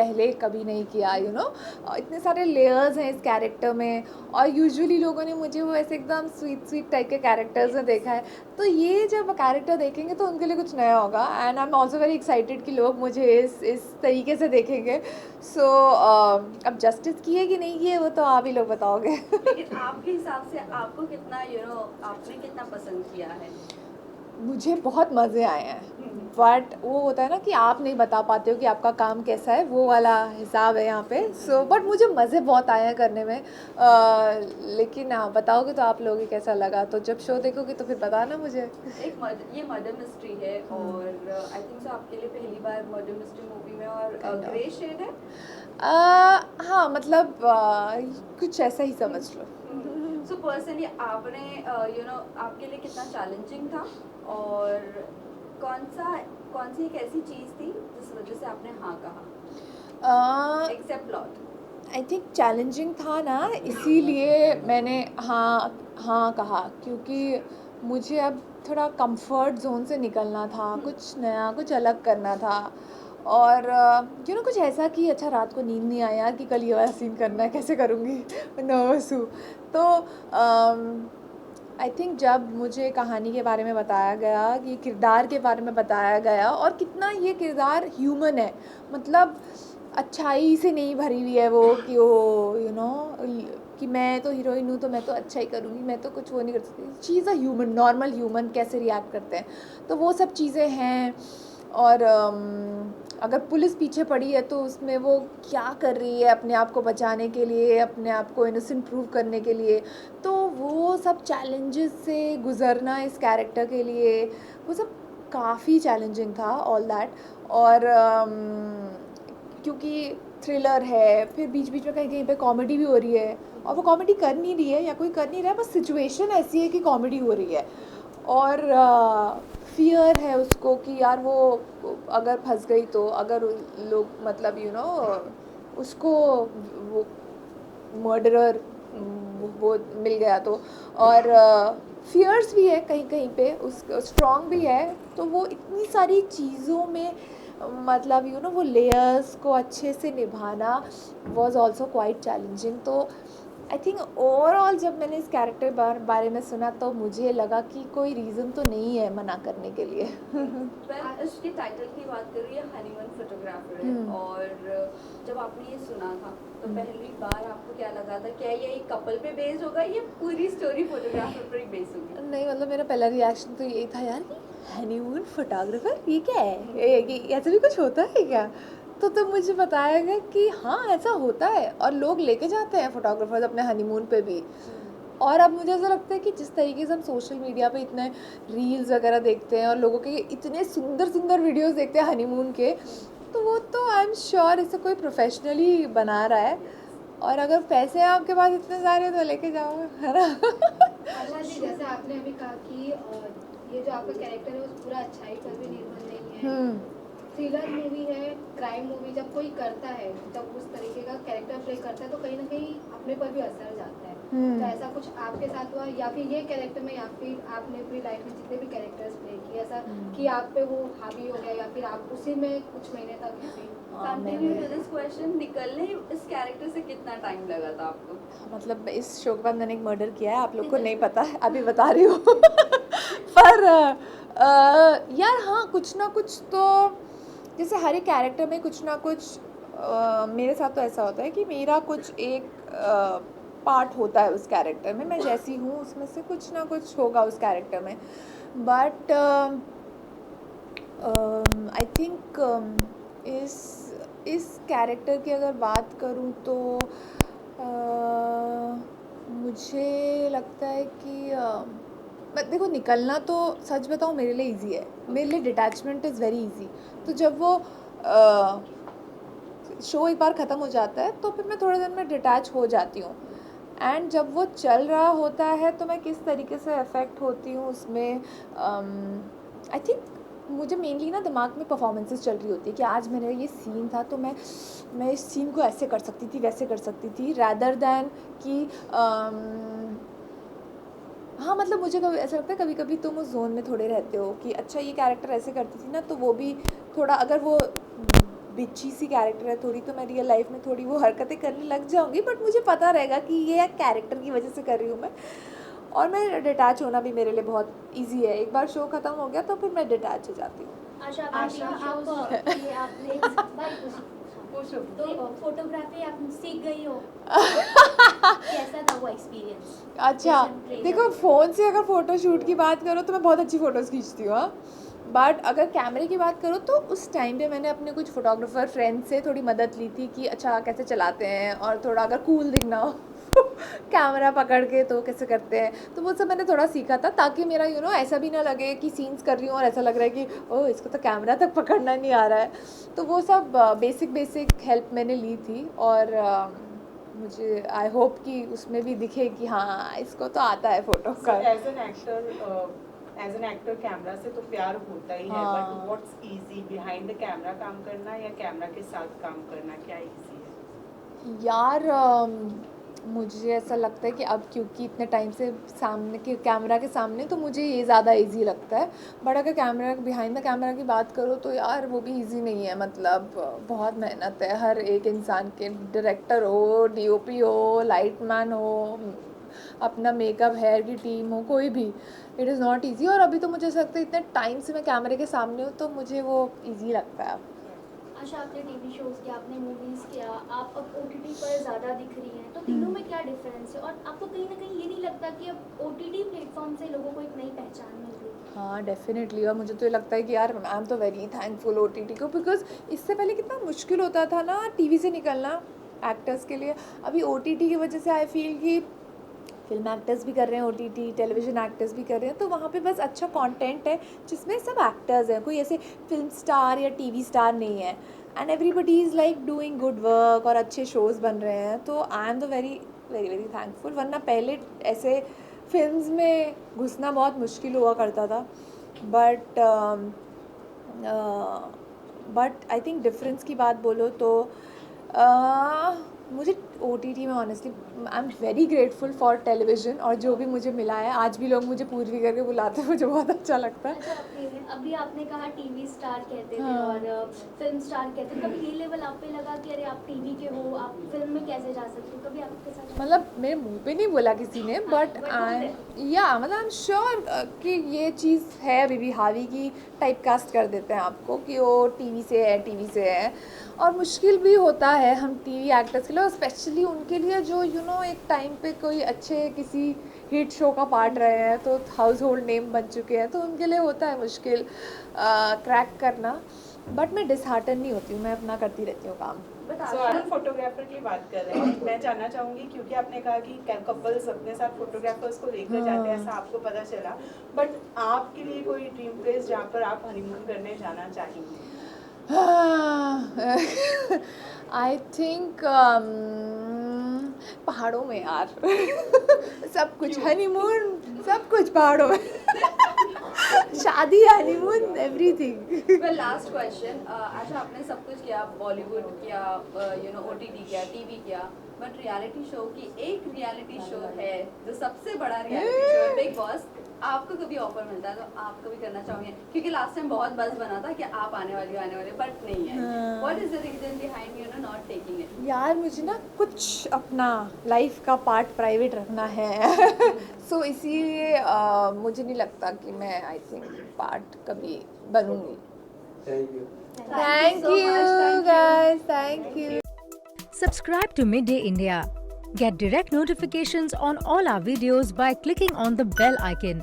पहले कभी नहीं किया, इतने सारे लेयर्स हैं इस कैरेक्टर में, और यूजुअली लोगों ने मुझे वो ऐसे एकदम स्वीट स्वीट टाइप के कैरेक्टर्स में देखा है, तो ये जब कैरेक्टर देखेंगे तो उनके लिए कुछ नया होगा, and I am also very excited कि लोग मुझे इस तरीके से देखेंगे। सो अब जस्टिस किए कि नहीं किए वो तो आप ही लोग बताओगे। लेकिन आपके हिसाब से आपको कितना आपने कितना पसंद किया है? मुझे बहुत मज़े आए हैं, बट वो होता है ना कि आप नहीं बता पाते हो कि आपका काम कैसा है, वो वाला हिसाब है यहाँ पे। सो बट मुझे मज़े बहुत आए हैं करने में, लेकिन हाँ बताओगे तो आप लोगों को कैसा लगा, तो जब शो देखोगे तो फिर बताना मुझे। ये मर्डर मिस्ट्री है, और आई थिंक सो आपके लिए पहली बार मर्डर मिस्ट्री मूवी में, और ग्रे शेड है। हाँ मतलब कुछ ऐसा ही समझ लो। सो पर्सनली आपने आपके लिए कितना चैलेंजिंग था, और कौन सी एक ऐसी चीज़ थी जिस वजह से आपने हाँ कहा, except plot? I think challenging था ना, इसीलिए मैंने हाँ कहा, क्योंकि मुझे अब थोड़ा कंफर्ट जोन से निकलना था, कुछ नया कुछ अलग करना था, और कुछ ऐसा कि अच्छा रात को नींद नहीं आया कि कल ये वाला सीन करना है, कैसे करूँगी, मैं नर्वस हूँ। तो आई थिंक जब मुझे कहानी के बारे में बताया गया, कि किरदार के बारे में बताया गया, और कितना ये किरदार ह्यूमन है, मतलब अच्छाई से नहीं भरी हुई है वो, कि वो कि मैं तो हीरोइन हूँ तो मैं तो अच्छा ही करूँगी, मैं तो कुछ वो नहीं कर सकती, चीज़ है ह्यूमन, नॉर्मल ह्यूमन कैसे रिएक्ट करते हैं, तो वो सब चीज़ें हैं। और अगर पुलिस पीछे पड़ी है तो उसमें वो क्या कर रही है अपने आप को बचाने के लिए, अपने आप को इनोसेंट प्रूव करने के लिए, तो वो सब चैलेंजेस से गुज़रना इस कैरेक्टर के लिए, वो सब काफ़ी चैलेंजिंग था, ऑल दैट। और क्योंकि थ्रिलर है, फिर बीच बीच में कहीं कहीं पे कॉमेडी भी हो रही है, और वो कॉमेडी कर नहीं रही है या कोई कर नहीं रहा है, बस सिचुएशन ऐसी है कि कॉमेडी हो रही है, और फियर है उसको कि यार वो अगर फंस गई तो, अगर लोग मतलब उसको वो मर्डरर वो मिल गया तो, और फियर्स भी है कहीं कहीं पे, उस स्ट्रॉन्ग भी है, तो वो इतनी सारी चीज़ों में मतलब वो लेयर्स को अच्छे से निभाना वॉज ऑल्सो क्वाइट चैलेंजिंग। तो आई थिंक ओवरऑल जब मैंने इस कैरेक्टर बारे में सुना तो मुझे लगा कि कोई रीज़न तो नहीं है मना करने के लिए। इसके टाइटल की बात करूँ, ये हनीमून फोटोग्राफर है, और जब आपने ये सुना था तो पहली बार आपको क्या लगा था, क्या ये एक कपल पे बेस्ड होगा या पूरी स्टोरी फोटोग्राफर पर ही बेस्ड होगी? नहीं मतलब मेरा पहला रिएक्शन तो यही था यार, हनीमून फोटोग्राफर ये क्या है, ये ऐसा भी कुछ होता है क्या, तो मुझे बताया गया कि हाँ ऐसा होता है, और लोग लेके जाते हैं फोटोग्राफर्स अपने हनीमून पे भी। और अब मुझे ऐसा लगता है कि जिस तरीके से हम सोशल मीडिया पे इतने रील्स वगैरह देखते हैं और लोगों के इतने सुंदर सुंदर वीडियोस देखते हैं हनीमून के, तो वो तो आई एम श्योर इसे कोई प्रोफेशनली बना रहा है, और अगर पैसे हैं आपके पास इतने सारे तो लेके जाओ, है ना। आशा जी, जैसे आपने अभी कहा कि ये जो आपका कैरेक्टर है वो पूरा अच्छाई पर भी निर्भर नहीं है, थ्रिलर मूवी है, क्राइम मूवी, जब कोई करता है, जब उस तरीके का कैरेक्टर प्ले करता है तो कहीं ना कहीं अपने पर भी असर जाता है। तो ऐसा कुछ आपके साथ हुआ, या फिर ये कैरेक्टर में, या फिर आपने अपनी लाइफ में जितने भी कैरेक्टर्स प्ले किए, ऐसा कि आप पे वो हावी हो गया, या फिर आप उसी में कुछ महीने तक कंटिन्यू टू दिस क्वेश्चन, निकलने इस कैरेक्टर से कितना टाइम लगा था आपको? मतलब इस शो के बाद मैंने एक मर्डर किया है, आप लोग को नहीं पता है, अभी बता रही हूँ। पर यार हाँ, कुछ ना कुछ तो, जैसे हर एक कैरेक्टर में कुछ ना कुछ मेरे साथ तो ऐसा होता है कि मेरा कुछ एक पार्ट होता है उस कैरेक्टर में, मैं जैसी हूँ उसमें से कुछ ना कुछ होगा उस कैरेक्टर में, बट आई थिंक इस कैरेक्टर की अगर बात करूँ तो मुझे लगता है कि देखो निकलना तो सच बताऊँ मेरे लिए इजी है, मेरे लिए डिटैचमेंट इज़ वेरी इजी। तो जब वो शो एक बार ख़त्म हो जाता है तो फिर मैं थोड़े दिन में डिटैच हो जाती हूँ, एंड जब वो चल रहा होता है तो मैं किस तरीके से अफेक्ट होती हूँ उसमें, आई थिंक मुझे मेनली ना दिमाग में परफॉर्मेंसेस चल रही होती है कि आज मेरा ये सीन था तो मैं इस सीन को ऐसे कर सकती थी, वैसे कर सकती थी, रैदर दैन कि हाँ मतलब मुझे कभी ऐसा लगता है कभी कभी तुम उस जोन में थोड़े रहते हो कि अच्छा ये कैरेक्टर ऐसे करती थी ना, तो वो भी थोड़ा अगर वो बिच्छी सी कैरेक्टर है थोड़ी, तो मैं रियल लाइफ में थोड़ी वो हरकतें करने लग जाऊँगी, बट मुझे पता रहेगा कि ये कैरेक्टर की वजह से कर रही हूँ मैं। और मैं डिटैच होना भी मेरे लिए बहुत ईजी है, एक बार शो ख़त्म हो गया तो फिर मैं डिटैच हो जाती हूँ। आशा आप ये आपने तो फोटोग्राफी आप सीख गई हो, कैसा था वो एक्सपीरियंस? अच्छा देखो, फ़ोन से अगर फ़ोटो शूट की बात करो तो मैं बहुत अच्छी फ़ोटोज़ खींचती हूँ, बट अगर कैमरे की बात करो तो उस टाइम पे मैंने अपने कुछ फ़ोटोग्राफ़र फ्रेंड से थोड़ी मदद ली थी कि अच्छा कैसे चलाते हैं, और थोड़ा अगर कूल दिखना हो कैमरा पकड़ के तो कैसे करते हैं, तो वो सब मैंने थोड़ा सीखा था, ताकि मेरा ऐसा भी ना लगे कि सीन्स कर रही हूँ और ऐसा लग रहा है कि ओह इसको तो कैमरा तक पकड़ना नहीं आ रहा है। तो वो सब बेसिक हेल्प मैंने ली थी, और मुझे आई होप कि उसमें भी दिखे कि हाँ इसको तो आता है फ़ोटो का। एज एन एक्टर कैमरा से तो प्यार होता ही है, but what's easy behind the camera काम करना या कैमरा के साथ काम करना, क्या इजी है? यार मुझे ऐसा लगता है कि अब क्योंकि इतने टाइम से सामने के कैमरा के सामने, तो मुझे ये ज़्यादा इजी लगता है, बट अगर कैमरा बिहाइंड द कैमरा की बात करो तो यार वो भी इजी नहीं है, मतलब बहुत मेहनत है हर एक इंसान के, डायरेक्टर हो, डीओपी हो, लाइटमैन हो, अपना मेकअप हेयर की टीम हो, कोई भी, इट इज़ नॉट ईजी। और अभी तो मुझे ऐसा लगता है इतने टाइम से मैं कैमरे के सामने हूँ तो मुझे वो ईजी लगता है। आशा आपने टीवी शोज़ किया, आपने मूवीज़ किया, आप अब ओटीटी पर ज़्यादा दिख रही हैं, तो तीनों में क्या डिफरेंस है? और आपको कहीं ना कहीं ये नहीं लगता कि अब ओटीटी प्लेटफॉर्म से लोगों को एक नई पहचान मिल रही है? हाँ डेफिनेटली, और मुझे तो ये लगता है कि यार आई एम तो वेरी थैंकफुल ओटीटी को, बिकॉज इससे पहले कितना मुश्किल होता था ना टीवी से निकलना एक्टर्स के लिए। अभी ओटीटी की वजह से आई फील कि फिल्म एक्टर्स भी कर रहे हैं ओटीटी, टेलीविज़न एक्टर्स भी कर रहे हैं, तो वहाँ पे बस अच्छा कंटेंट है जिसमें सब एक्टर्स हैं, कोई ऐसे फिल्म स्टार या टीवी स्टार नहीं है, and everybody is like doing good work और अच्छे शोज़ बन रहे हैं, तो I am the very very very thankful. वरना पहले ऐसे फिल्म्स में घुसना बहुत मुश्किल हुआ करता था, बट आई थिंक डिफरेंस की बात बोलो तो मुझे ओटीटी में honestly I am very grateful for television, और जो भी मुझे मिला है, आज भी लोग मुझे पूर्वी करके बुलाते हैं, मुझे बहुत अच्छा लगता है। अच्छा, अभी आपने कहा टीवी स्टार कहते थे हाँ। और फिल्म स्टार कहते थे, कभी ये लेवल आप पे लगा कि अरे आप टीवी के हो, आप फिल्म में कैसे जा सकते हो? कभी आपके साथ मतलब मेरे मुंह पे नहीं बोला किसी ने, बट मतलब आई एम श्योर कि ये चीज़ है अभी भी हावी की टाइप कास्ट कर देते हैं आपको कि वो टीवी से है, और मुश्किल भी होता है हम टीवी एक्टर्स के लिए, और स्पेशली उनके लिए जो एक टाइम पे कोई अच्छे किसी हिट शो का पार्ट रहे हैं, तो हाउस होल्ड नेम बन चुके हैं, तो उनके लिए होता है मुश्किल क्रैक करना, बट मैं डिसहार्टन नहीं होती हूँ, मैं अपना करती रहती हूँ काम। आप फोटोग्राफर की बात कर रहे हैं, मैं जानना चाहूँगी क्योंकि आपने कहा कि कपल्स अपने साथ फोटोग्राफर्स को लेकर जाते हैं, ऐसा आपको पता चला, बट आपके लिए कोई ड्रीम प्लेस जहाँ पर आप हनीमून करने जाना चाहेंगे? आई थिंक पहाड़ों में यार सब कुछ हनीमून, सब कुछ पहाड़ों में शादी, honeymoon, everything. Well last question, अच्छा आपने सब कुछ किया, बॉलीवुड किया, ओटीटी किया, टीवी किया, बट रियलिटी शो की एक रियलिटी शो है जो सबसे बड़ा रियलिटी शो है, बिग बॉस। आपको कभी ऑफर मिलता है तो आप कभी करना चाहोगे? क्योंकि लास्ट टाइम बहुत बज़ बना था कि आप आने वाले बट नहीं है। What is the reason behind not taking it? यार मुझे ना कुछ अपना लाइफ का पार्ट प्राइवेट रखना है सो इसीलिए मुझे नहीं लगता कि मैं आई थिंक पार्ट कभी बनूंगी। Thank you guys, thank you. Subscribe to Midday India. Get direct notifications on all our videos by clicking on the bell icon.